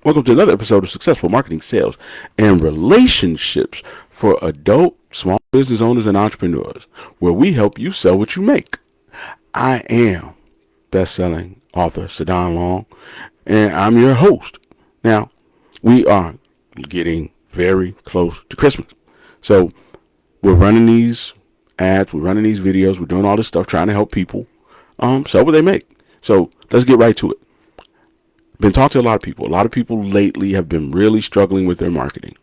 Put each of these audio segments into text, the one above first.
Welcome to another episode of Successful Marketing, Sales, and Relationships for adult small business owners and entrepreneurs, where we help you sell what you make. I am best-selling author SaDon Long, and I'm your host. Now, we are getting very close to Christmas. So, we're running these ads, we're running these videos, we're doing all this stuff, trying to help people sell what they make. So, let's get right to it. Been talking to a lot of people. A lot of people lately have been really struggling with their marketing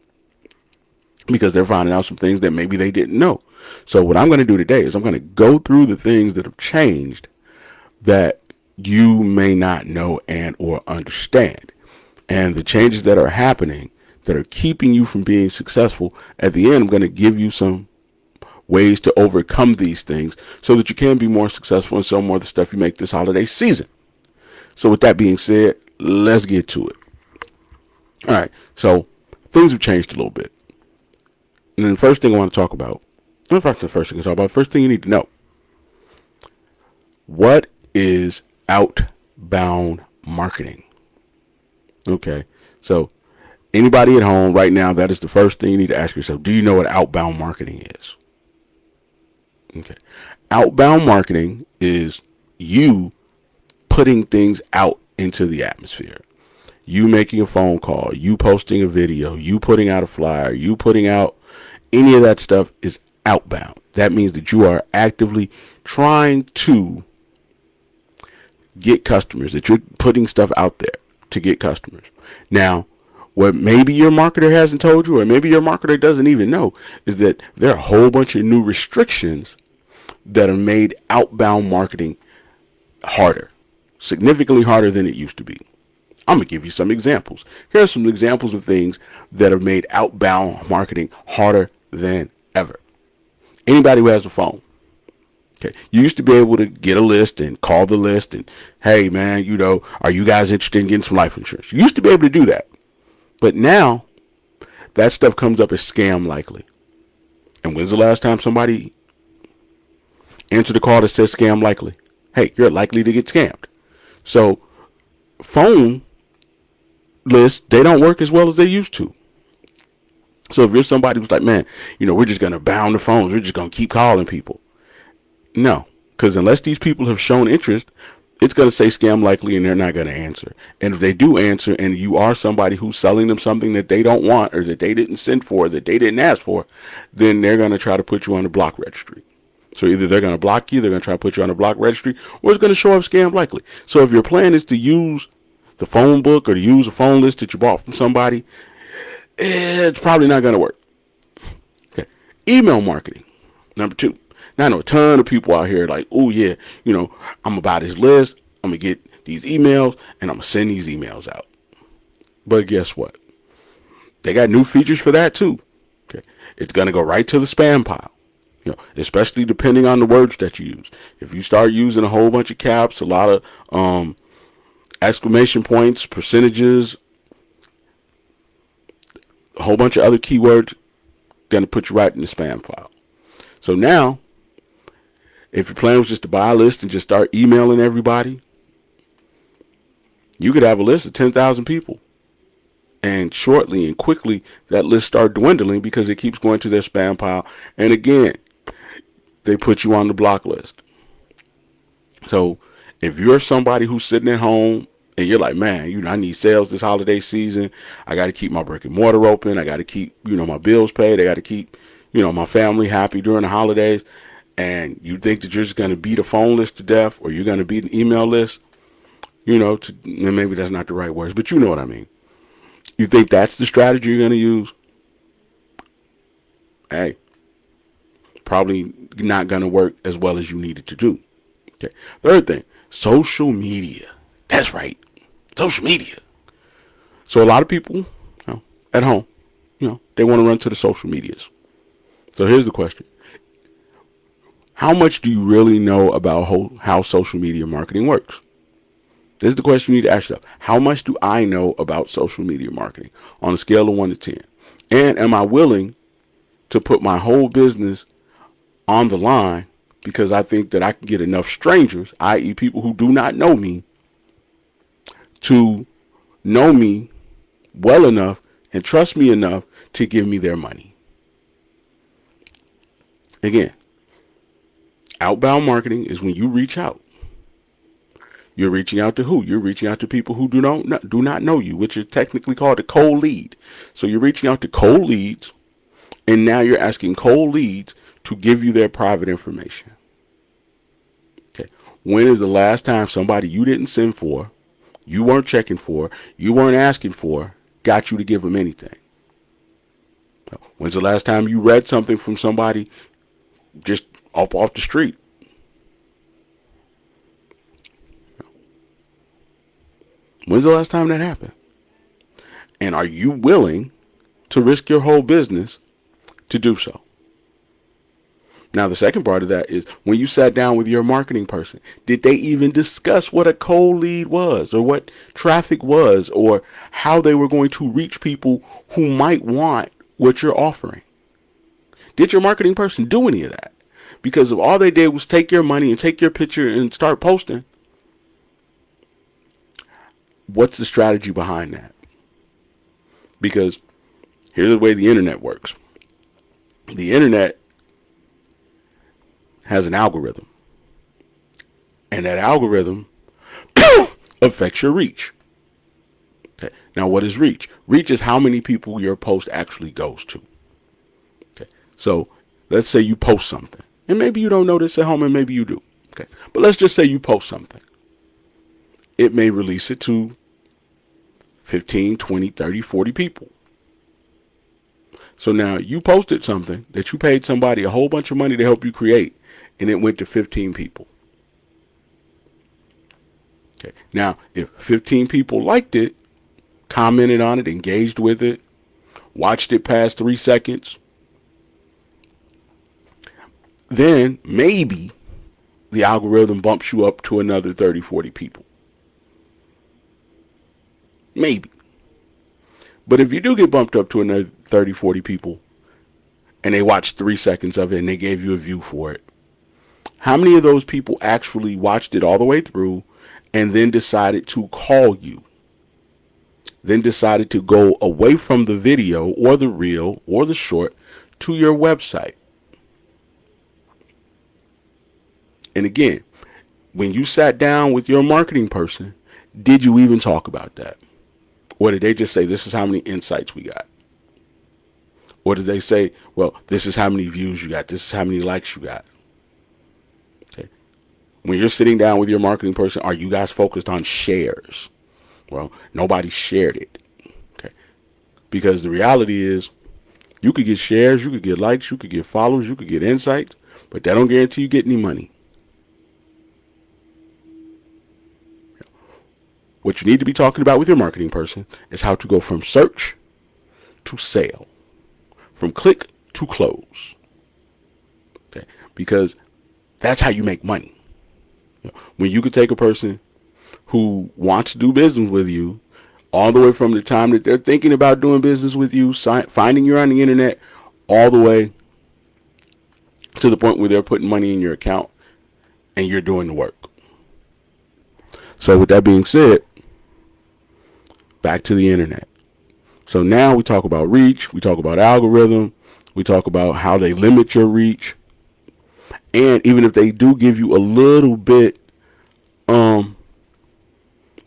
because they're finding out some things that maybe they didn't know. So what I'm going to do today is I'm going to go through the things that have changed that you may not know and or understand, and the changes that are happening that are keeping you from being successful. At the end, I'm going to give you some ways to overcome these things so that you can be more successful and sell more of the stuff you make this holiday season. So with that being said, let's get to it. All right, so things have changed a little bit. And then the first thing I want to talk about, first thing you need to know. What is outbound marketing? Okay, so anybody at home right now, that is the first thing you need to ask yourself. Do you know what outbound marketing is? Okay, outbound marketing is you putting things out into the atmosphere. You making a phone call, you posting a video, you putting out a flyer, you putting out any of that stuff is outbound. That means that you are actively trying to get customers, that you're putting stuff out there to get customers. Now, what maybe your marketer hasn't told you, or maybe your marketer doesn't even know, is that there are a whole bunch of new restrictions that have made outbound marketing harder. Significantly harder than it used to be. I'm going to give you some examples. Here are some examples of things that have made outbound marketing harder than ever. Anybody who has a phone. Okay. You used to be able to get a list and call the list and, hey man, are you guys interested in getting some life insurance? You used to be able to do that. But now that stuff comes up as scam likely. And when's the last time somebody answered a call that says scam likely? Hey, you're likely to get scammed. So phone lists, they don't work as well as they used to. So if you're somebody who's like, man, we're just going to bound the phones, we're just going to keep calling people. No, because unless these people have shown interest, it's going to say scam likely and they're not going to answer. And if they do answer and you are somebody who's selling them something that they don't want or that they didn't send for, that they didn't ask for, then they're going to try to put you on the block registry. So either they're going to block you, they're going to try to put you on a block registry, or it's going to show up scam likely. So if your plan is to use the phone book or to use a phone list that you bought from somebody, it's probably not going to work. Okay. Email marketing. Number 2. Now I know a ton of people out here like, oh yeah, I'm going to buy this list, I'm going to get these emails, and I'm going to send these emails out. But guess what? They got new features for that too. Okay. It's going to go right to the spam pile. Especially depending on the words that you use. If you start using a whole bunch of caps, a lot of exclamation points, percentages, a whole bunch of other keywords, going to put you right in the spam file. So now, if your plan was just to buy a list and just start emailing everybody, you could have a list of 10,000 people. And shortly and quickly, that list start dwindling because it keeps going to their spam pile. And again, they put you on the block list. So if you're somebody who's sitting at home and you're like, man, I need sales this holiday season. I got to keep my brick and mortar open. I got to keep, my bills paid. I got to keep, my family happy during the holidays. And you think that you're just going to beat a phone list to death, or you're going to beat an email list, maybe that's not the right words, but you know what I mean. You think that's the strategy you're going to use? Hey, probably not going to work as well as you need it to do. Okay. Third thing, social media. That's right. Social media. So a lot of people at home, they want to run to the social medias. So here's the question. How much do you really know about how social media marketing works? This is the question you need to ask yourself. How much do I know about social media marketing on a scale of 1 to 10? And am I willing to put my whole business on the line because I think that I can get enough strangers, i.e. people who do not know me, to know me well enough and trust me enough to give me their money. Again, outbound marketing is when you reach out. You're reaching out to who? You're reaching out to people who do not know you, which is technically called a cold lead. So you're reaching out to cold leads, and now you're asking cold leads to give you their private information. Okay. When is the last time somebody you didn't send for, you weren't checking for, you weren't asking for, got you to give them anything? When's the last time you read something from somebody just off the street? When's the last time that happened? And are you willing to risk your whole business to do so? Now, the second part of that is when you sat down with your marketing person, did they even discuss what a cold lead was or what traffic was or how they were going to reach people who might want what you're offering? Did your marketing person do any of that? Because if all they did was take your money and take your picture and start posting, what's the strategy behind that? Because here's the way the internet works. The internet has an algorithm. And that algorithm affects your reach. Okay. Now, what is reach? Reach is how many people your post actually goes to. Okay. So let's say you post something. And maybe you don't know this at home, and maybe you do. Okay. But let's just say you post something. It may release it to 15, 20, 30, 40 people. So now you posted something that you paid somebody a whole bunch of money to help you create, and it went to 15 people. Okay. Now, if 15 people liked it, commented on it, engaged with it, watched it past 3 seconds, then maybe the algorithm bumps you up to another 30, 40 people. Maybe. But if you do get bumped up to another 30, 40 people and they watched 3 seconds of it and they gave you a view for it, how many of those people actually watched it all the way through and then decided to call you? Then decided to go away from the video or the reel or the short to your website? And again, when you sat down with your marketing person, did you even talk about that? Or did they just say, this is how many insights we got? Or did they say, well, this is how many views you got, this is how many likes you got? Okay. When you're sitting down with your marketing person, are you guys focused on shares? Well, nobody shared it. Okay. Because the reality is, you could get shares, you could get likes, you could get followers, you could get insights, but that don't guarantee you get any money. What you need to be talking about with your marketing person is how to go from search to sale, from click to close. Okay? Because that's how you make money. When you could take a person who wants to do business with you all the way from the time that they're thinking about doing business with you, finding you on the internet, all the way to the point where they're putting money in your account and you're doing the work. So with that being said, back to the internet. So now we talk about reach, we talk about algorithm, we talk about how they limit your reach. And even if they do give you a little bit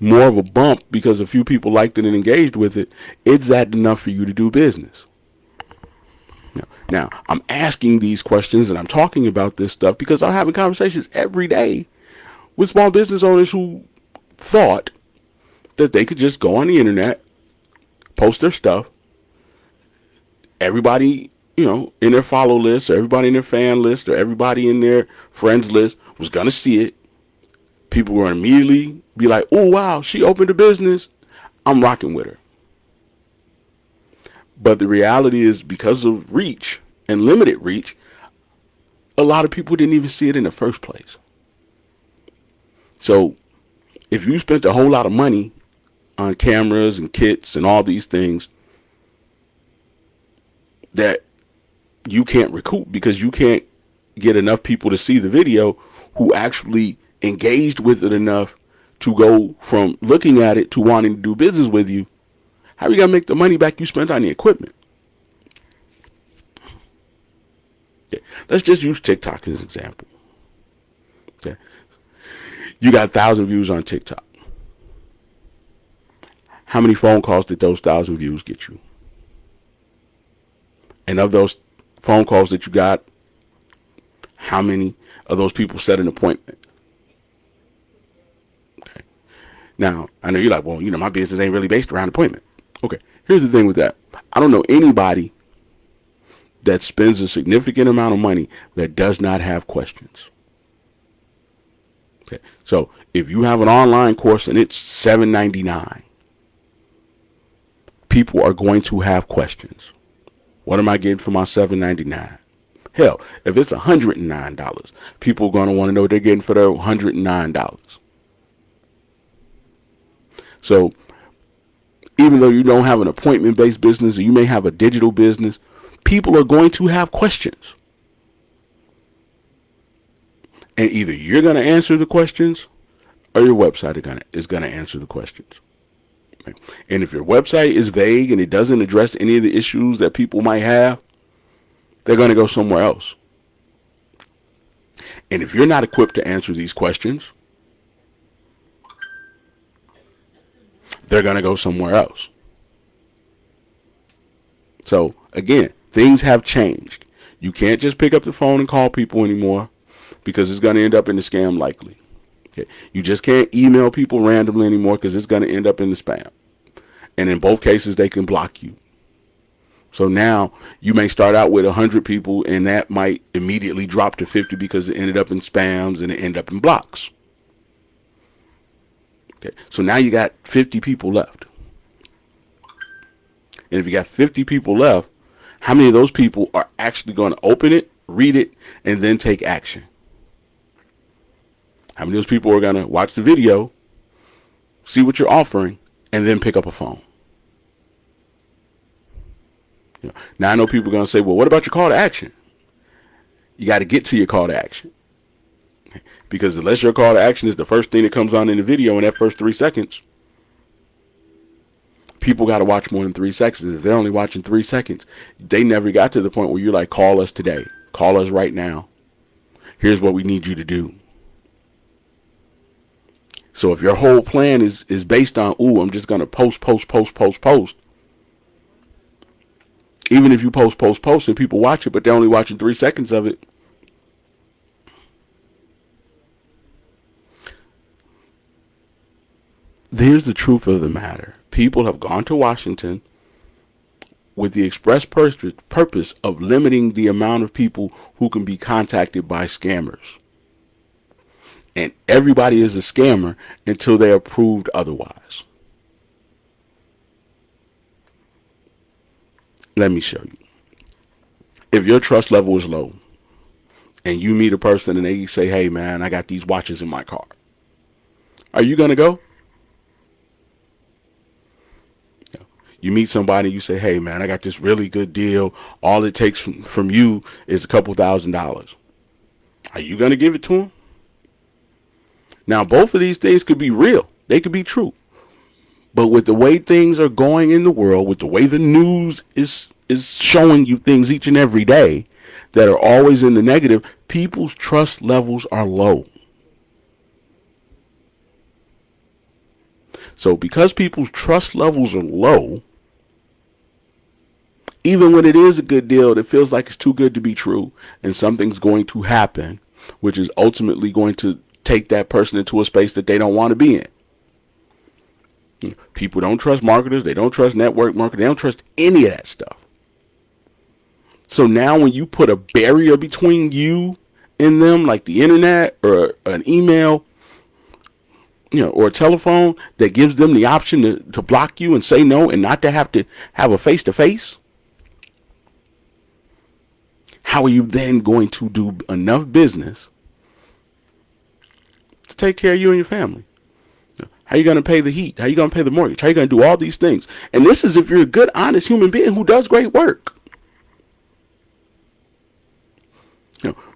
more of a bump because a few people liked it and engaged with it, is that enough for you to do business? Now, I'm asking these questions and I'm talking about this stuff because I'm having conversations every day with small business owners who thought that they could just go on the internet, post their stuff. Everybody, in their follow list, or everybody in their fan list, or everybody in their friends list was going to see it. People were going to immediately be like, oh, wow, she opened a business. I'm rocking with her. But the reality is, because of reach and limited reach, a lot of people didn't even see it in the first place. So if you spent a whole lot of money on cameras and kits and all these things that you can't recoup because you can't get enough people to see the video who actually engaged with it enough to go from looking at it to wanting to do business with you, How are you going to make the money back you spent on the equipment? Okay. Let's just use TikTok as an example. Okay. You got 1,000 views on TikTok. How many phone calls did those 1,000 views get you? And of those phone calls that you got, how many of those people set an appointment? Okay. Now, I know you're like, well, my business ain't really based around appointment. Okay. Here's the thing with that. I don't know anybody that spends a significant amount of money that does not have questions. Okay. So if you have an online course and it's $7.99, people are going to have questions. What am I getting for my $7.99? Hell, if it's $109, people are going to want to know what they're getting for their $109. So even though you don't have an appointment-based business, or you may have a digital business, people are going to have questions. And either you're going to answer the questions or your website is going to answer the questions. And if your website is vague and it doesn't address any of the issues that people might have, they're going to go somewhere else. And if you're not equipped to answer these questions, they're going to go somewhere else. So again, things have changed. You can't just pick up the phone and call people anymore because it's going to end up in the scam likely. Okay. You just can't email people randomly anymore because it's going to end up in the spam. And in both cases, they can block you. So now you may start out with 100 people and that might immediately drop to 50 because it ended up in spams and it ended up in blocks. Okay. So now you got 50 people left. And if you got 50 people left, how many of those people are actually going to open it, read it, and then take action? How many of those people are going to watch the video, see what you're offering, and then pick up a phone? Now I know people are going to say, well, what about your call to action? You got to get to your call to action. Because unless your call to action is the first thing that comes on in the video in that first 3 seconds, people got to watch more than 3 seconds. And if they're only watching 3 seconds, they never got to the point where you're like, call us today. Call us right now. Here's what we need you to do. So if your whole plan is based on, I'm just going to post. Even if you post and people watch it, but they're only watching 3 seconds of it, here's the truth of the matter. People have gone to Washington with the express purpose of limiting the amount of people who can be contacted by scammers. And everybody is a scammer until they're proved otherwise. Let me show you. If your trust level is low and you meet a person and they say, hey man, I got these watches in my car, are you going to go? You meet somebody, you say, hey man, I got this really good deal. All it takes from you is a couple $1,000s. Are you going to give it to them? Now, both of these things could be real. They could be true. But with the way things are going in the world, with the way the news is showing you things each and every day that are always in the negative, people's trust levels are low. So because people's trust levels are low, even when it is a good deal, it feels like it's too good to be true and something's going to happen, which is ultimately going to take that person into a space that they don't want to be in. People don't trust marketers. They don't trust network marketers. They don't trust any of that stuff. So now when you put a barrier between you and them, like the internet or an email, or a telephone that gives them the option to block you and say no and not to have a face-to-face, how are you then going to do enough business to take care of you and your family? How are you going to pay the heat? How are you going to pay the mortgage? How are you going to do all these things? And this is if you're a good, honest human being who does great work.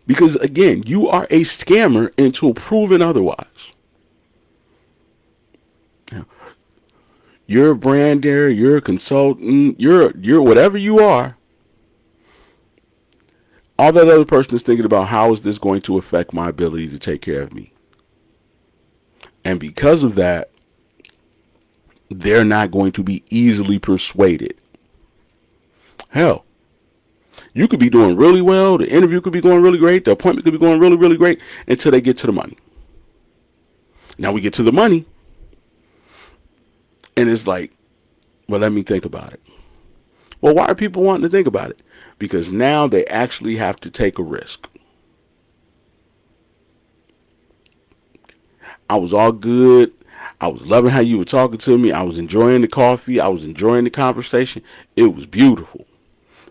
Because again, you are a scammer until proven otherwise. You're a brander, you're a consultant, you're whatever you are. All that other person is thinking about, how is this going to affect my ability to take care of me? And because of that, they're not going to be easily persuaded. Hell, you could be doing really well, the interview could be going really great, the appointment could be going really, really great until they get to the money. Now we get to the money, and it's like, well, let me think about it. Well, why are people wanting to think about it? Because now they actually have to take a risk. I was all good. I was loving how you were talking to me. I was enjoying the coffee. I was enjoying the conversation. It was beautiful.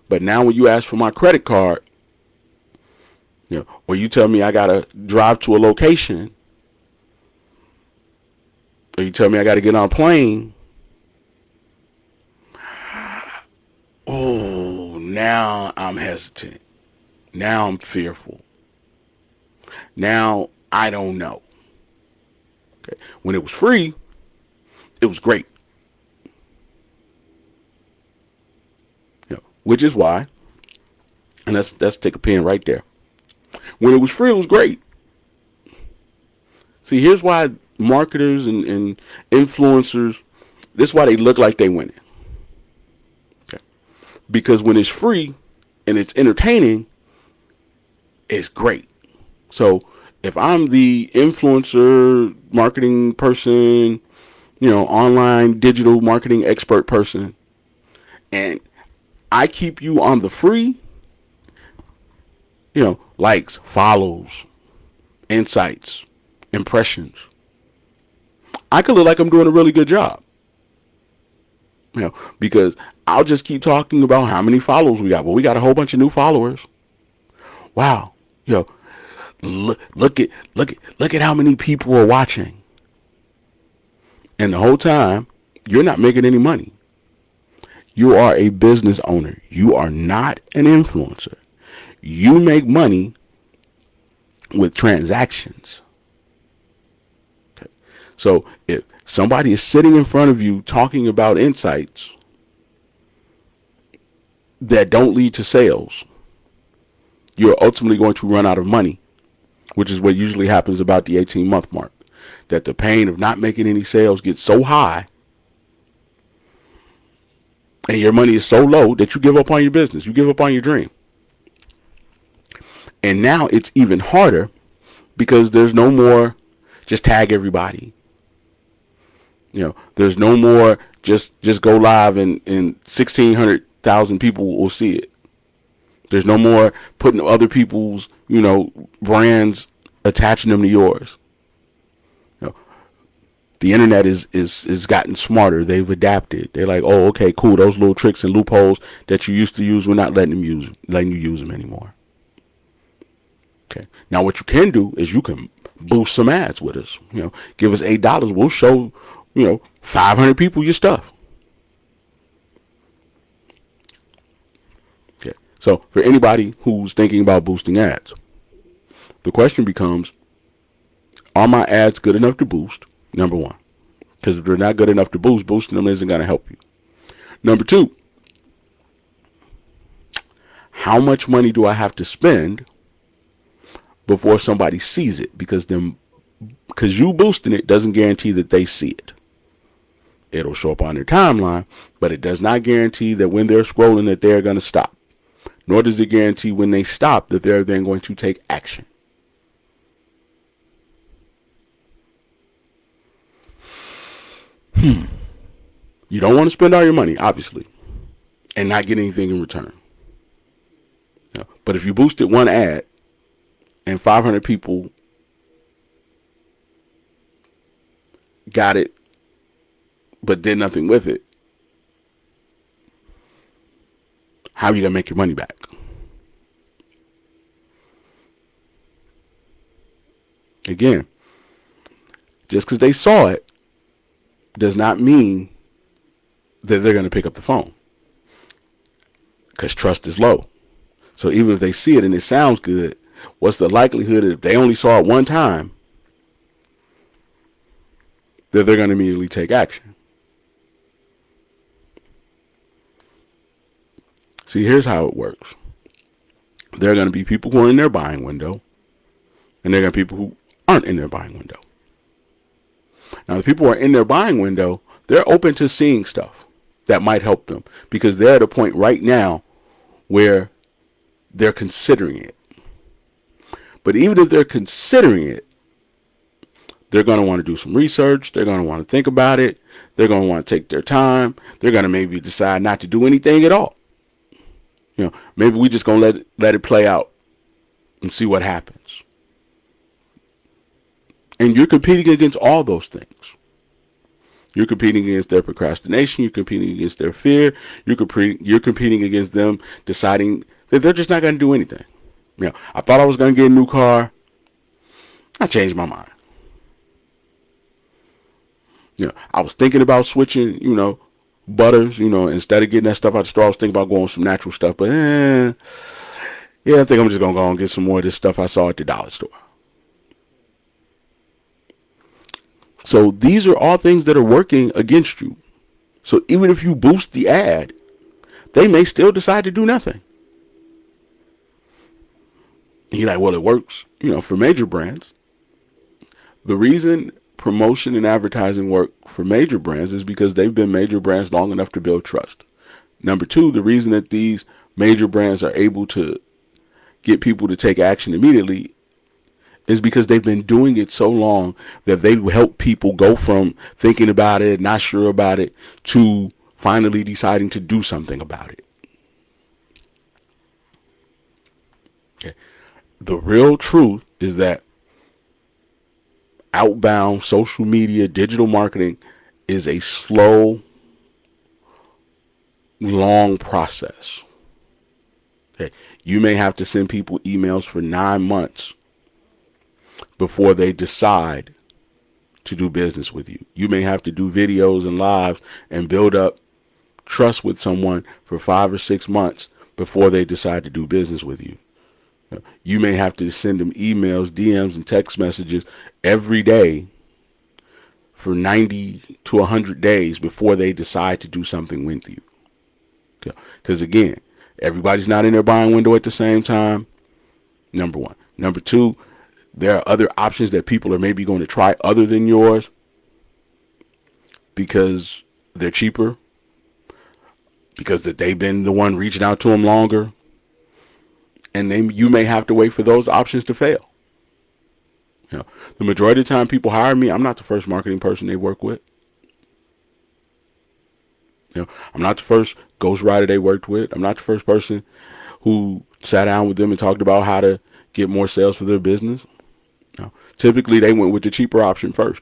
But now when you ask for my credit card, or you tell me I got to drive to a location, or you tell me I got to get on a plane, oh, now I'm hesitant. Now I'm fearful. Now I don't know. Okay. When it was free, it was great. Which is why, and let's take a pen right there. When it was free, it was great. See, here's why marketers and influencers, this is why they look like they winning. Okay. Because when it's free and it's entertaining, it's great. So if I'm the influencer marketing person, online digital marketing expert person, and I keep you on the free, likes, follows, insights, impressions, I could look like I'm doing a really good job. Because I'll just keep talking about how many followers we got. Well, we got a whole bunch of new followers. Wow. Look at how many people are watching. And the whole time, you're not making any money. You are a business owner. You are not an influencer. You make money with transactions. Okay. So if somebody is sitting in front of you talking about insights that don't lead to sales, you're ultimately going to run out of money, which is what usually happens about the 18-month mark. That the pain of not making any sales gets so high and your money is so low that you give up on your business. You give up on your dream. And now it's even harder because there's no more just tag everybody. There's no more just go live and 1,600,000 people will see it. There's no more putting other people's, brands, attaching them to yours. The internet is gotten smarter. They've adapted. They're like, oh, okay, cool. Those little tricks and loopholes that you used to use, we're not letting you use them anymore. Okay. Now what you can do is you can boost some ads with us. Give us $8. We'll show, 500 people your stuff. Okay. So for anybody who's thinking about boosting ads, the question becomes, are my ads good enough to boost? Number one. Because if they're not good enough to boost, boosting them isn't going to help you. Number two, how much money do I have to spend before somebody sees it? Because you boosting it doesn't guarantee that they see it. It'll show up on their timeline, but it does not guarantee that when they're scrolling that they're going to stop. Nor does it guarantee when they stop that they're then going to take action. You don't want to spend all your money, obviously, and not get anything in return. But if you boosted one ad and 500 people got it but did nothing with it, how are you going to make your money back? Again, just because they saw it does not mean that they're going to pick up the phone, because trust is low. So even if they see it and it sounds good, what's the likelihood that if they only saw it one time that they're going to immediately take action? See, here's how it works. There are going to be people who are in their buying window, and there are going to be people who aren't in their buying window. Now, the people who are in their buying window, they're open to seeing stuff that might help them because they're at a point right now where they're considering it. But even if they're considering it, they're going to want to do some research. They're going to want to think about it. They're going to want to take their time. They're going to maybe decide not to do anything at all. Maybe we just going to let it play out and see what happens. And you're competing against all those things. You're competing against their procrastination. You're competing against their fear. You're competing against them deciding that they're just not going to do anything. I thought I was going to get a new car. I changed my mind. I was thinking about switching, butters, instead of getting that stuff out the store, I was thinking about going with some natural stuff. But, I think I'm just going to go and get some more of this stuff I saw at the dollar store. So these are all things that are working against you. So even if you boost the ad, they may still decide to do nothing. And you're like, well, it works, for major brands. The reason promotion and advertising work for major brands is because they've been major brands long enough to build trust. Number two, the reason that these major brands are able to get people to take action immediately is because they've been doing it so long that they help people go from thinking about it, not sure about it, to finally deciding to do something about it. Okay. The real truth is that outbound social media, digital marketing is a slow, long process. Okay. You may have to send people emails for 9 months before they decide to do business with you. You may have to do videos and lives and build up trust with someone for 5 or 6 months before they decide to do business with you. You may have to send them emails, DMs, and text messages every day for 90 to 100 days before they decide to do something with you. Because again, everybody's not in their buying window at the same time. Number one. Number two, there are other options that people are maybe going to try other than yours because they're cheaper, because that they've been the one reaching out to them longer, and then you may have to wait for those options to fail. The majority of the time people hire me, I'm not the first marketing person they work with. I'm not the first ghostwriter they worked with. I'm not the first person who sat down with them and talked about how to get more sales for their business. Typically, they went with the cheaper option first.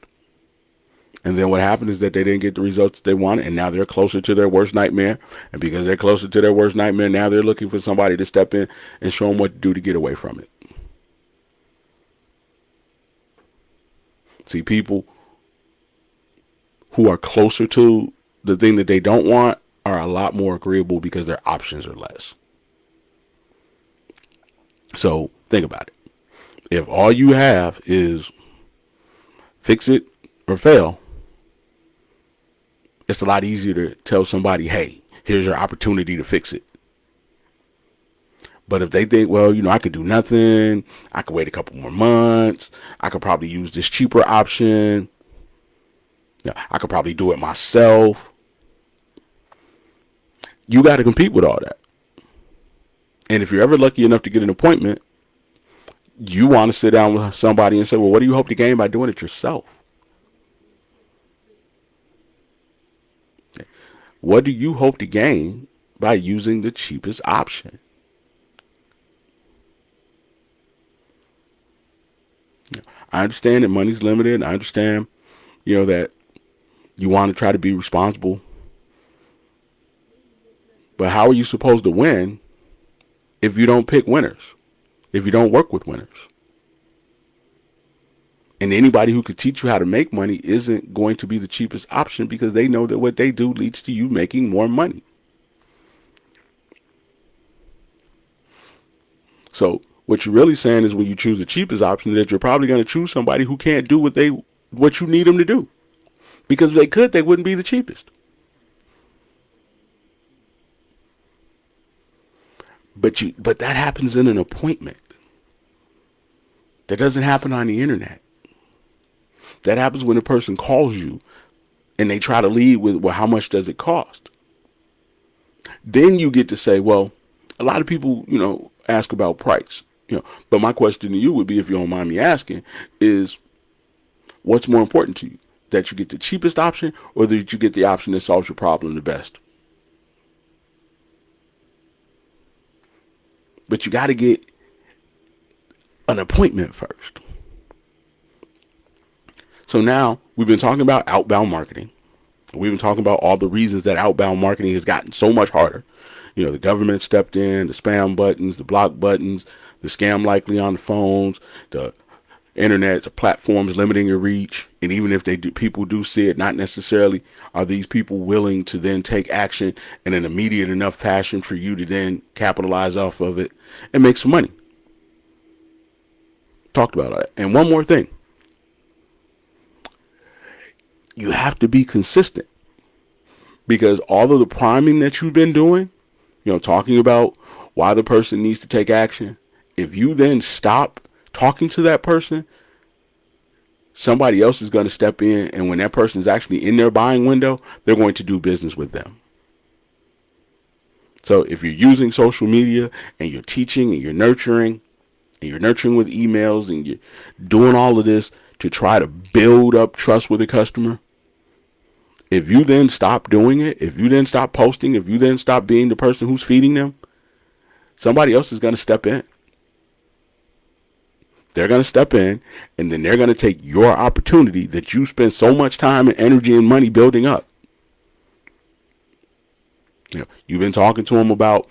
And then what happened is that they didn't get the results they wanted, and now they're closer to their worst nightmare. And because they're closer to their worst nightmare, now they're looking for somebody to step in and show them what to do to get away from it. See, people who are closer to the thing that they don't want are a lot more agreeable because their options are less. So think about it. If all you have is fix it or fail, it's a lot easier to tell somebody, hey, here's your opportunity to fix it. But if they think, well, I could do nothing, I could wait a couple more months, I could probably use this cheaper option, I could probably do it myself. You got to compete with all that. And if you're ever lucky enough to get an appointment, you want to sit down with somebody and say, well, what do you hope to gain by doing it yourself? What do you hope to gain by using the cheapest option? I understand that money's limited. I understand, that you want to try to be responsible. But how are you supposed to win if you don't pick winners? If you don't work with winners? And anybody who could teach you how to make money isn't going to be the cheapest option because they know that what they do leads to you making more money. So what you're really saying is when you choose the cheapest option that you're probably going to choose somebody who can't do what you need them to do. Because if they could, they wouldn't be the cheapest. But that happens in an appointment. That doesn't happen on the internet. That happens when a person calls you and they try to lead with, well, how much does it cost? Then you get to say, well, a lot of people, ask about price. But my question to you would be, if you don't mind me asking, is what's more important to you? That you get the cheapest option, or that you get the option that solves your problem the best? But you got to get an appointment first. So now we've been talking about outbound marketing. We've been talking about all the reasons that outbound marketing has gotten so much harder. The government stepped in, the spam buttons, the block buttons, the scam likely on the phones, the internet, the platforms limiting your reach. And even if people do see it, not necessarily are these people willing to then take action in an immediate enough fashion for you to then capitalize off of it and make some money. Talked about that. And one more thing. You have to be consistent, because all of the priming that you've been doing, talking about why the person needs to take action, if you then stop talking to that person, somebody else is going to step in, and when that person is actually in their buying window, they're going to do business with them. So if you're using social media and you're teaching and you're nurturing with emails and you're doing all of this to try to build up trust with a customer, if you then stop doing it, if you then stop posting, if you then stop being the person who's feeding them, somebody else is going to step in. They're going to step in, and then they're going to take your opportunity that you spend so much time and energy and money building up. You've been talking to them about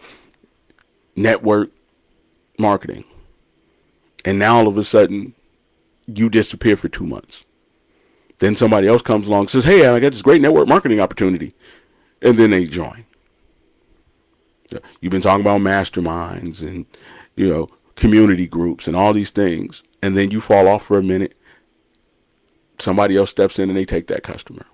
network marketing, and now all of a sudden you disappear for 2 months. Then somebody else comes along and says, hey, I got this great network marketing opportunity. And then they join. You've been talking about masterminds and, community groups and all these things. And then you fall off for a minute. Somebody else steps in and they take that customer.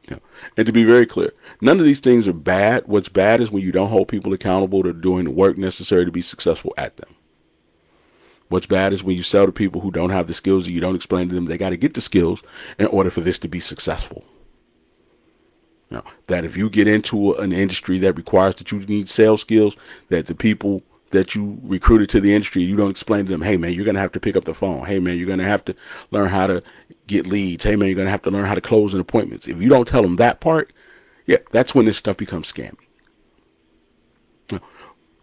And to be very clear, none of these things are bad. What's bad is when you don't hold people accountable to doing the work necessary to be successful at them. What's bad is when you sell to people who don't have the skills and you don't explain to them they got to get the skills in order for this to be successful. That if you get into an industry that requires that you need sales skills, that the people that you recruited to the industry, you don't explain to them, hey, man, you're going to have to pick up the phone. Hey, man, you're going to have to learn how to get leads. Hey, man, you're going to have to learn how to close in appointments. If you don't tell them that part, that's when this stuff becomes scammy.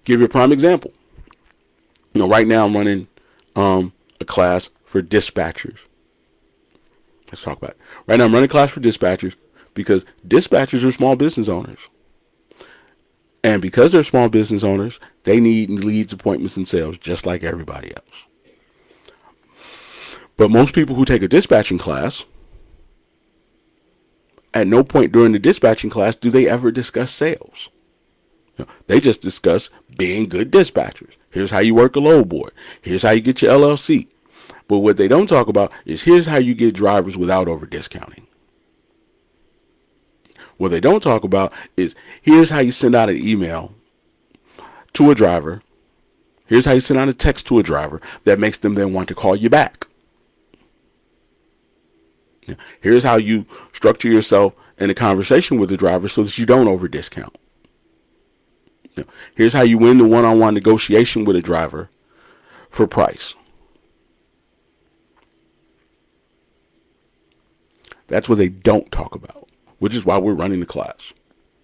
Give you a prime example. Right now I'm running a class for dispatchers. Let's talk about it. Right now I'm running a class for dispatchers because dispatchers are small business owners. And because they're small business owners, they need leads, appointments, and sales just like everybody else. But most people who take a dispatching class, at no point during the dispatching class do they ever discuss sales. They just discuss being good dispatchers. Here's how you work a load board. Here's how you get your LLC. But what they don't talk about is here's how you get drivers without over discounting. What they don't talk about is here's how you send out an email to a driver. Here's how you send out a text to a driver that makes them then want to call you back. Here's how you structure yourself in a conversation with the driver so that you don't over discount. Here's how you win the one-on-one negotiation with a driver for price. That's what they don't talk about, which is why we're running the class.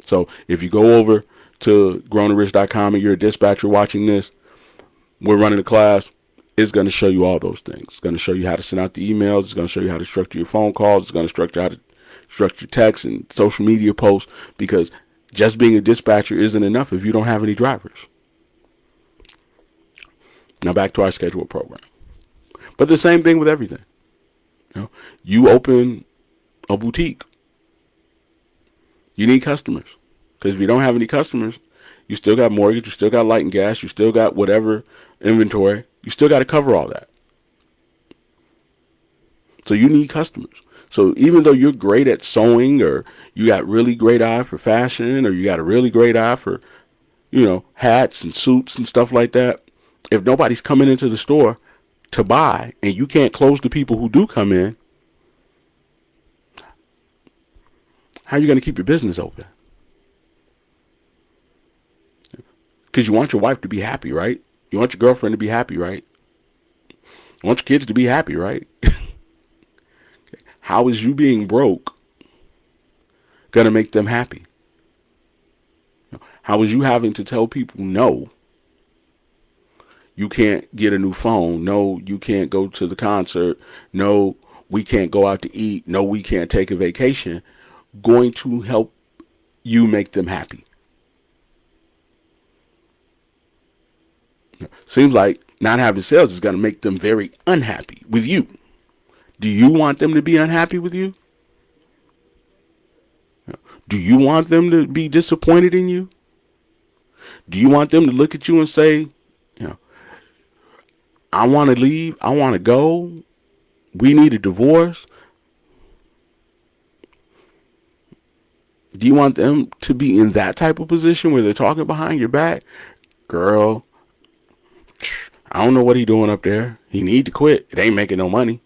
So if you go over to growingrich.com and you're a dispatcher watching this, we're running the class. It's going to show you all those things. It's going to show you how to send out the emails. It's going to show you how to structure your phone calls. It's going to structure how to structure text and social media posts, because just being a dispatcher isn't enough if you don't have any drivers. Now back to our scheduled program. But the same thing with everything. You open a boutique. You need customers. Because if you don't have any customers, you still got mortgage, you still got light and gas, you still got whatever inventory. You still got to cover all that. So you need customers. So even though you're great at sewing, or you got really great eye for fashion, or you got a really great eye for hats and suits and stuff like that. If nobody's coming into the store to buy and you can't close the people who do come in, how are you going to keep your business open? Because you want your wife to be happy, right? You want your girlfriend to be happy, right? You want your kids to be happy, right? How is you being broke going to make them happy? How is you having to tell people no? You can't get a new phone. No, you can't go to the concert. No, we can't go out to eat. No, we can't take a vacation. Going to help you make them happy. Seems like not having sales is going to make them very unhappy with you. Do you want them to be unhappy with you? Do you want them to be disappointed in you? Do you want them to look at you and say, I want to leave. I want to go. We need a divorce. Do you want them to be in that type of position where they're talking behind your back? Girl, I don't know what he's doing up there. He need to quit. It ain't making no money.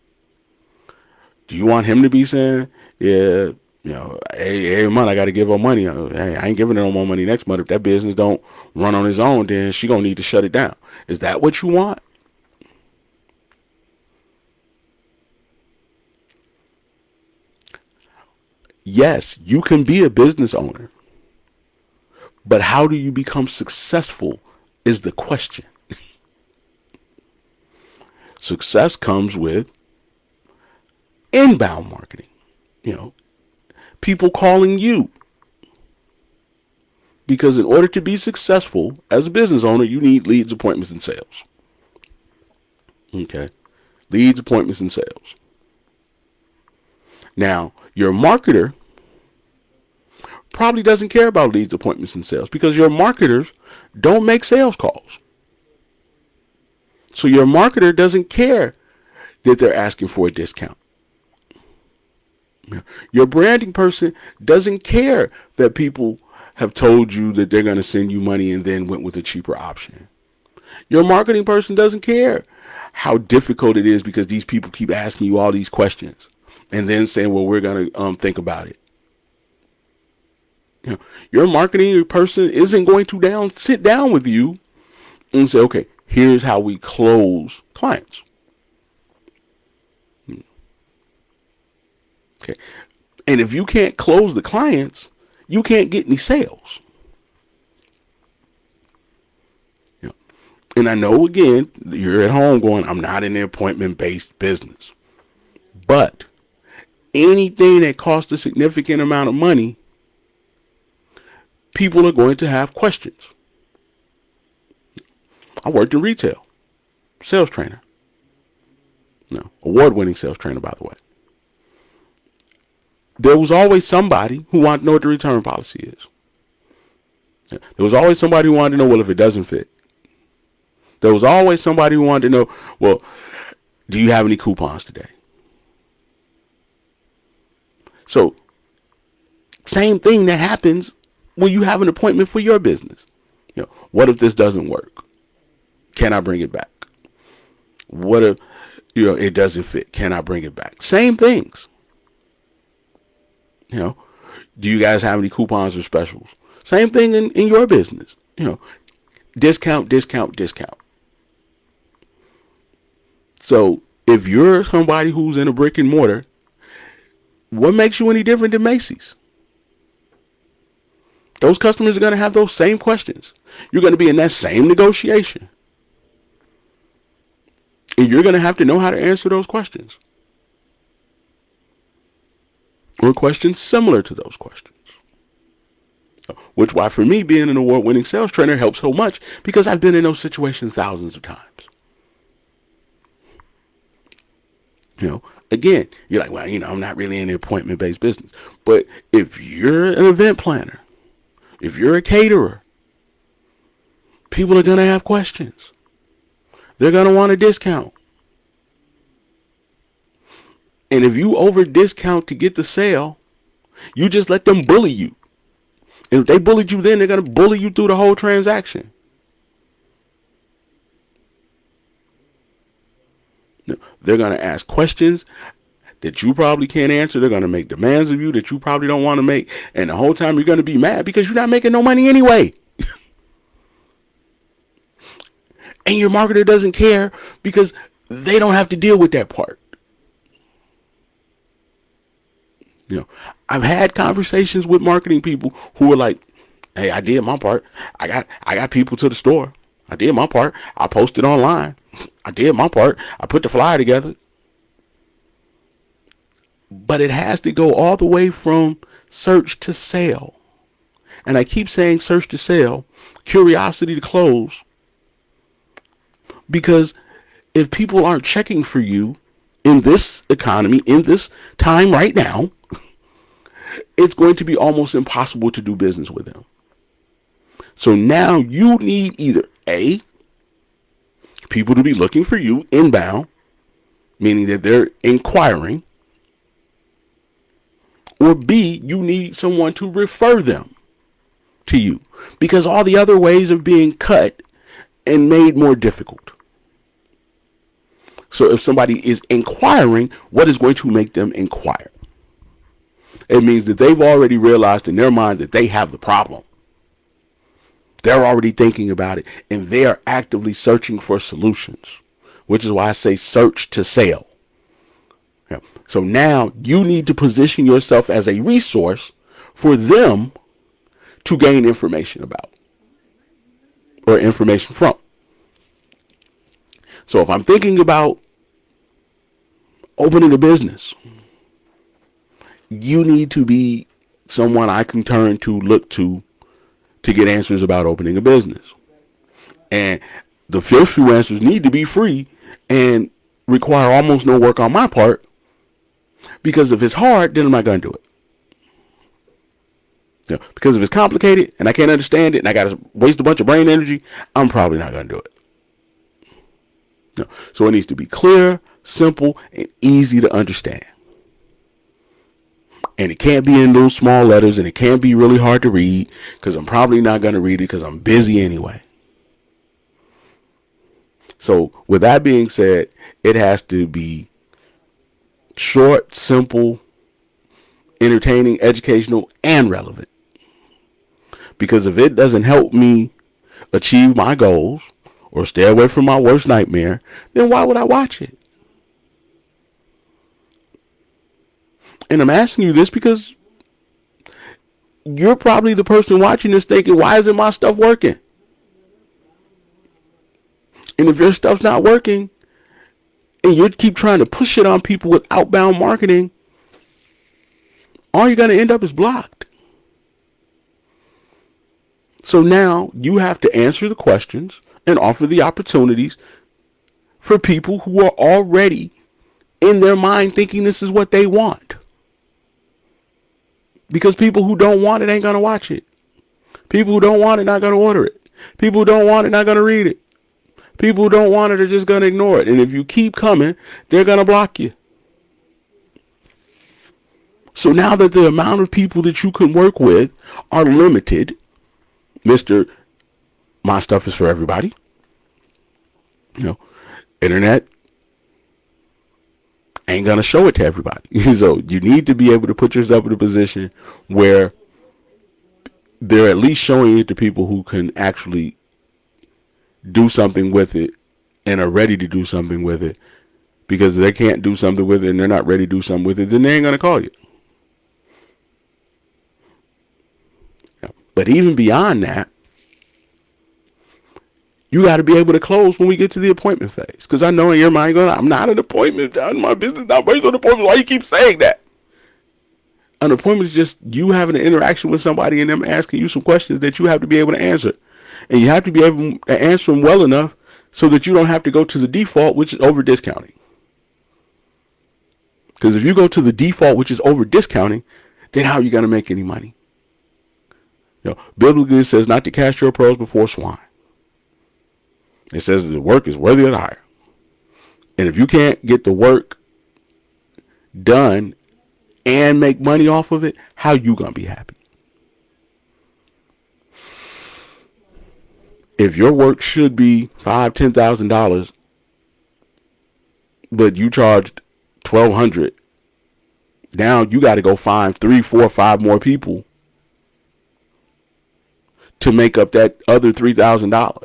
Do you want him to be saying, yeah, every month I got to give her money. Hey, I ain't giving her no more money next month. If that business don't run on its own, then she going to need to shut it down. Is that what you want? Yes, you can be a business owner, but how do you become successful is the question. Success comes with inbound marketing, people calling you. Because in order to be successful as a business owner, you need leads, appointments, and sales. Okay. Leads, appointments, and sales. Now, your marketer probably doesn't care about leads, appointments, and sales because your marketers don't make sales calls. So your marketer doesn't care that they're asking for a discount. Your branding person doesn't care that people have told you that they're going to send you money and then went with a cheaper option. Your marketing person doesn't care how difficult it is because these people keep asking you all these questions and then saying, well, we're going to think about it. Your marketing person isn't going to sit down with you and say, okay, here's how we close clients. Okay. And if you can't close the clients, you can't get any sales. And I know, again, you're at home going, I'm not in the appointment-based business. But anything that costs a significant amount of money, people are going to have questions. I worked in retail. Sales trainer. No, award-winning sales trainer, by the way. There was always somebody who wanted to know what the return policy is. There was always somebody who wanted to know, well, if it doesn't fit. There was always somebody who wanted to know, well, do you have any coupons today? So, same thing that happens when you have an appointment for your business. What if this doesn't work? Can I bring it back? What if it doesn't fit? Can I bring it back? Same things. Do you guys have any coupons or specials? Same thing in your business. Discount, discount, discount. So if you're somebody who's in a brick and mortar, what makes you any different than Macy's? Those customers are going to have those same questions. You're going to be in that same negotiation. And you're going to have to know how to answer those questions. Or questions similar to those questions. Which why for me being an award-winning sales trainer helps so much because I've been in those situations thousands of times. Again, you're like, well, I'm not really in the appointment-based business. But if you're an event planner, if you're a caterer, people are going to have questions. They're going to want a discount. And if you over discount to get the sale, you just let them bully you And if they bullied you then, they're going to bully you through the whole transaction. They're going to ask questions that you probably can't answer. They're going to make demands of you that you probably don't want to make. And the whole time you're going to be mad because you're not making no money anyway. And your marketer doesn't care because they don't have to deal with that part. I've had conversations with marketing people who are like, hey, I did my part. I got people to the store. I did my part. I posted online. I did my part. I put the flyer together. But it has to go all the way from search to sale. And I keep saying search to sale, curiosity to close. Because if people aren't checking for you in this economy, in this time right now, it's going to be almost impossible to do business with them. So now you need either A, people to be looking for you inbound, meaning that they're inquiring, or B, you need someone to refer them to you, because all the other ways are being cut and made more difficult. So if somebody is inquiring, what is going to make them inquire? It means that they've already realized in their mind that they have the problem. They're already thinking about it, and they are actively searching for solutions, which is why I say search to sale. Yeah. So now you need to position yourself as a resource for them to gain information about or information from. So if I'm thinking about opening a business, you need to be someone I can turn to, look to get answers about opening a business. And the first few answers need to be free and require almost no work on my part, because if it's hard, then I'm not going to do it. Because if it's complicated and I can't understand it and I got to waste a bunch of brain energy, I'm probably not going to do it. So it needs to be clear, simple, and easy to understand. And it can't be in those small letters, and it can't be really hard to read, because I'm probably not going to read it because I'm busy anyway. So with that being said, it has to be short, simple, entertaining, educational, and relevant. Because if it doesn't help me achieve my goals or stay away from my worst nightmare, then why would I watch it? And I'm asking you this because you're probably the person watching this thinking, why isn't my stuff working? And if your stuff's not working and you keep trying to push it on people with outbound marketing, all you're going to end up is blocked. So now you have to answer the questions and offer the opportunities for people who are already in their mind thinking this is what they want. Because people who don't want it ain't going to watch it. People who don't want it not going to order it. People who don't want it not going to read it. People who don't want it are just going to ignore it. And if you keep coming, they're going to block you. So now that the amount of people that you can work with are limited, Mr. My stuff is for everybody. Internet ain't going to show it to everybody. So you need to be able to put yourself in a position where they're at least showing it to people who can actually do something with it and are ready to do something with it. Because if they can't do something with it and they're not ready to do something with it, then they ain't going to call you. But even beyond that, you got to be able to close when we get to the appointment phase. Because I know in your mind, I'm not an appointment. My business is not based on appointments. Why you keep saying that? An appointment is just you having an interaction with somebody and them asking you some questions that you have to be able to answer. And you have to be able to answer them well enough so that you don't have to go to the default, which is over discounting. Because if you go to the default, which is over discounting, then how are you going to make any money? Biblically it says not to cast your pearls before swine. It says the work is worthy of the hire. And if you can't get the work done and make money off of it, how you going to be happy? If your work should be $5,000, $10,000, but you charged 1,200, now you got to go find 3, 4, 5 more people to make up that other $3,000.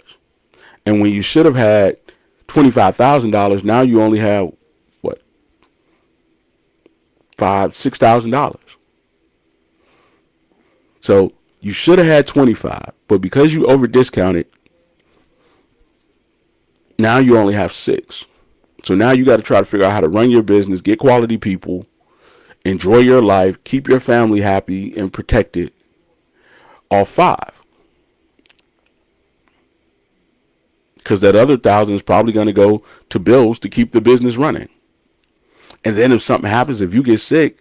And when you should have had $25,000, now you only have what, $6,000. So you should have had 25, but because you over discounted, now you only have 6. So now you got to try to figure out how to run your business, get quality people, enjoy your life, keep your family happy and protected, all 5. Because that other 1,000 is probably going to go to bills to keep the business running. And then if something happens, if you get sick,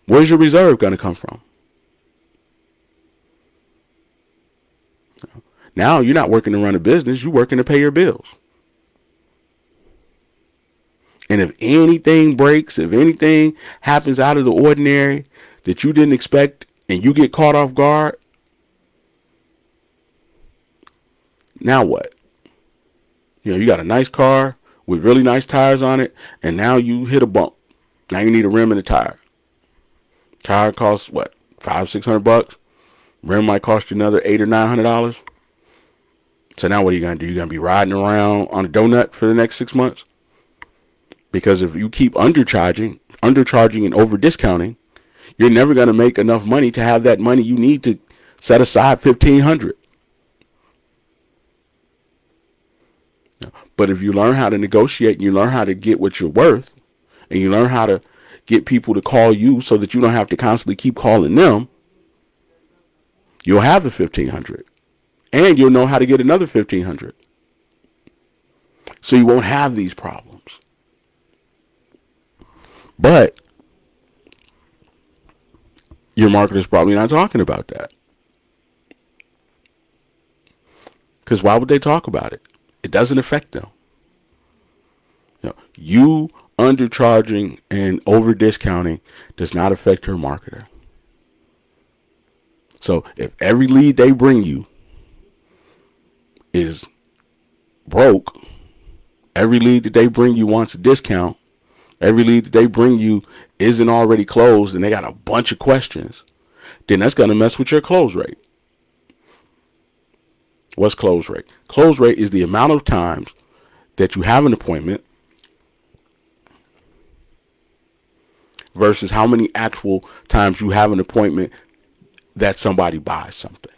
where's your reserve going to come from? Now you're not working to run a business, you're working to pay your bills. And if anything breaks, if anything happens out of the ordinary that you didn't expect and you get caught off guard, now what? You got a nice car with really nice tires on it, and now you hit a bump. Now you need a rim and a tire. Tire costs what, $500-$600? Rim might cost you another $800 or $900. So now what are you gonna do? You're gonna be riding around on a donut for the next 6 months? Because if you keep undercharging and over discounting, you're never gonna make enough money to have that money you need to set aside $1,500. But if you learn how to negotiate and you learn how to get what you're worth, and you learn how to get people to call you so that you don't have to constantly keep calling them, you'll have the $1,500. And you'll know how to get another $1,500. So you won't have these problems. But your marketer's probably not talking about that. Because why would they talk about it? It doesn't affect them. You undercharging and over discounting does not affect your marketer. So if every lead they bring you is broke, every lead that they bring you wants a discount, every lead that they bring you isn't already closed and they got a bunch of questions, then that's going to mess with your close rate. What's close rate? Close rate is the amount of times that you have an appointment versus how many actual times you have an appointment that somebody buys something.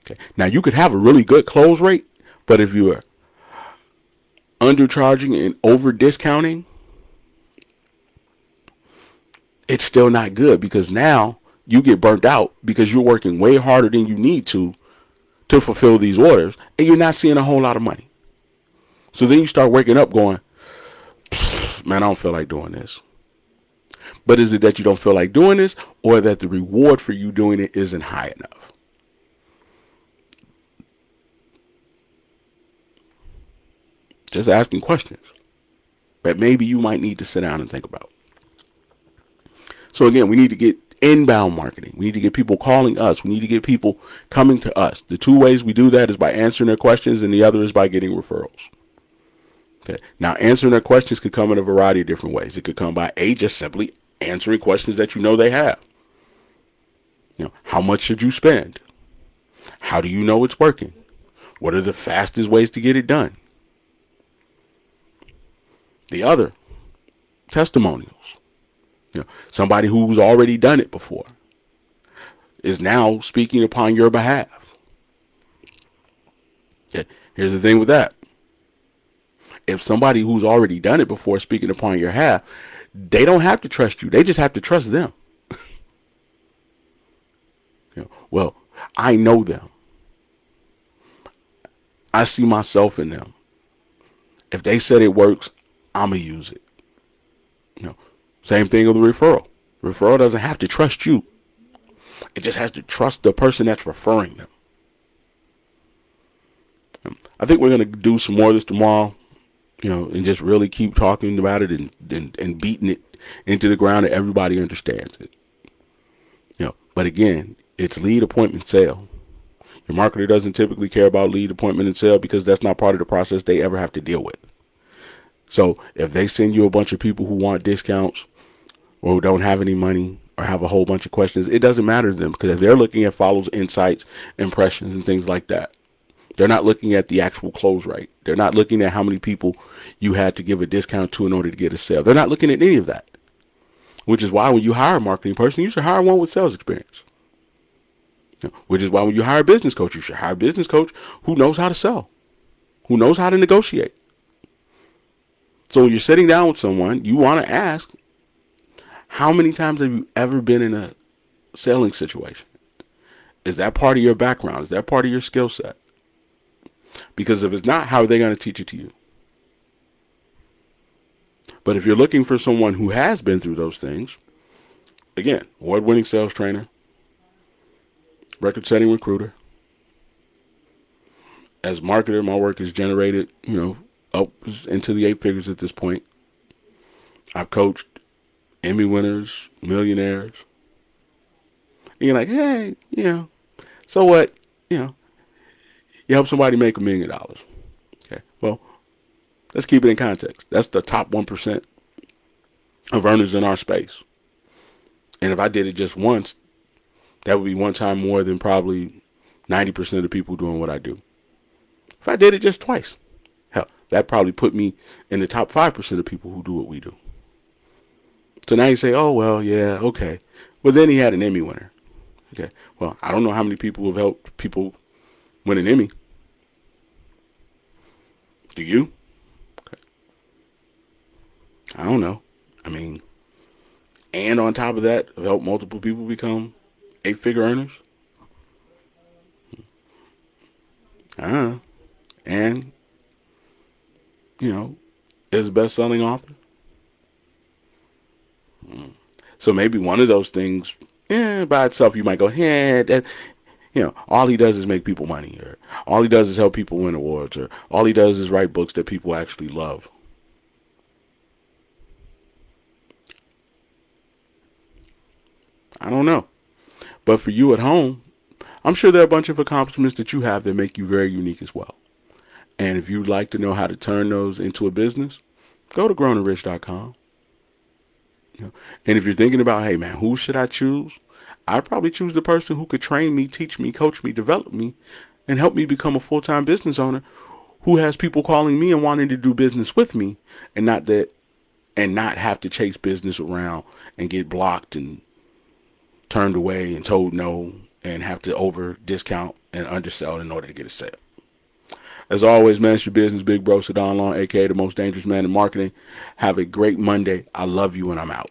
Okay. Now you could have a really good close rate, but if you are undercharging and over discounting, it's still not good, because now you get burnt out because you're working way harder than you need to fulfill these orders, and you're not seeing a whole lot of money. So then you start waking up going, man, I don't feel like doing this. But is it that you don't feel like doing this, or that the reward for you doing it isn't high enough? Just asking questions that maybe you might need to sit down and think about. So again, we need to get inbound marketing. We need to get people calling us. We need to get people coming to us. The 2 ways we do that is by answering their questions, and the other is by getting referrals. Okay. Now, answering their questions could come in a variety of different ways. It could come by just simply answering questions that you know they have. How much should you spend? How do you know it's working? What are the fastest ways to get it done? The other, testimonials. Somebody who's already done it before is now speaking upon your behalf. Okay. Here's the thing with that. If somebody who's already done it before is speaking upon your behalf, they don't have to trust you. They just have to trust them. Well, I know them. I see myself in them. If they said it works, I'm going to use it. Same thing with the referral. Referral doesn't have to trust you. It just has to trust the person that's referring them. I think we're going to do some more of this tomorrow, and just really keep talking about it and beating it into the ground that everybody understands it. But again, it's lead appointment sale. Your marketer doesn't typically care about lead, appointment, and sale because that's not part of the process they ever have to deal with. So if they send you a bunch of people who want discounts or who don't have any money or have a whole bunch of questions, it doesn't matter to them because if they're looking at follows, insights, impressions, and things like that, they're not looking at the actual close rate. They're not looking at how many people you had to give a discount to in order to get a sale. They're not looking at any of that, which is why when you hire a marketing person, you should hire one with sales experience. Which is why when you hire a business coach, you should hire a business coach who knows how to sell, who knows how to negotiate. So when you're sitting down with someone, you want to ask, how many times have you ever been in a selling situation? Is that part of your background? Is that part of your skill set? Because if it's not, how are they going to teach it to you? But if you're looking for someone who has been through those things, again, award-winning sales trainer, record-setting recruiter. As marketer, my work is generated, up into the 8 figures at this point. I've coached Emmy winners, millionaires. And you're like, hey, so what? You help somebody make $1 million. Okay, well, let's keep it in context. That's the top 1% of earners in our space. And if I did it just once, that would be one time more than probably 90% of the people doing what I do. If I did it just twice, hell, that probably put me in the top 5% of people who do what we do. So now you say, oh, well, yeah, okay. Well, then he had an Emmy winner. Okay, well, I don't know how many people have helped people win an Emmy. Do you? Okay. I don't know. I mean, and on top of that, have helped multiple people become 8-figure earners. And, is a best-selling author. So maybe one of those things, by itself, you might go, that, all he does is make people money, or all he does is help people win awards, or all he does is write books that people actually love. I don't know. But for you at home, I'm sure there are a bunch of accomplishments that you have that make you very unique as well. And if you'd like to know how to turn those into a business, go to grownandrich.com. And if you're thinking about, hey, man, who should I choose? I'd probably choose the person who could train me, teach me, coach me, develop me, and help me become a full-time business owner who has people calling me and wanting to do business with me and not have to chase business around and get blocked and turned away and told no and have to over discount and undersell in order to get a sale. As always, man, it's your business big bro, SaDon Long, aka the most dangerous man in marketing. Have a great Monday. I love you and I'm out.